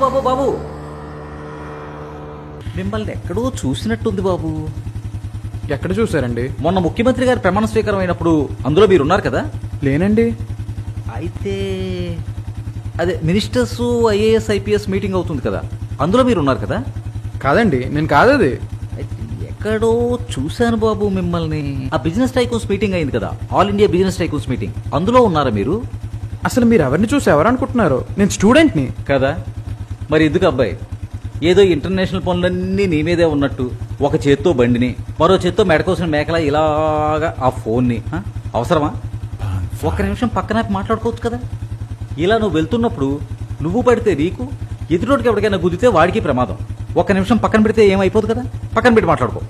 బాబు బాబు, మిమ్మల్ని ఎక్కడో చూసినట్టుంది బాబు. ఎక్కడ చూసారండి? మొన్న ముఖ్యమంత్రి గారి ప్రమాణ స్వీకారం అయినప్పుడు అందులో మీరు ఉన్నారు కదా? లేనండి. అయితే అదే మినిస్టర్స్ ఐఏఎస్ ఐపీఎస్ మీటింగ్ అవుతుంది కదా, అందులో మీరు ఉన్నారు కదా? కాదండి, నేను కాదది. అయితే ఎక్కడో చూశాను బాబు మిమ్మల్ని. ఆ బిజినెస్ టైకూన్స్ మీటింగ్ అయింది కదా, all India business tycoons meeting, అందులో ఉన్నారా మీరు? అసలు మీరు ఎవరిని చూసి ఎవరనుకుంటున్నారు? నేను స్టూడెంట్ని కదా. మరి ఎందుకు అబ్బాయి, ఏదో ఇంటర్నేషనల్ పనులన్నీ నీ మీదే ఉన్నట్టు ఒక చేత్తో బండిని, మరో చేత్తో మెడకోసిన మేకలా ఇలాగా ఆ ఫోన్ని, అవసరమా? ఒక్క నిమిషం పక్కన మాట్లాడుకోవచ్చు కదా. ఇలా నువ్వు వెళ్తున్నప్పుడు నువ్వు పడితే నీకు, ఎదుటోడికి ఎవరికైనా గుద్దితే వాడికి ప్రమాదం. ఒక్క నిమిషం పక్కన పెడితే ఏమైపోదు కదా. పక్కన పెట్టి మాట్లాడుకో.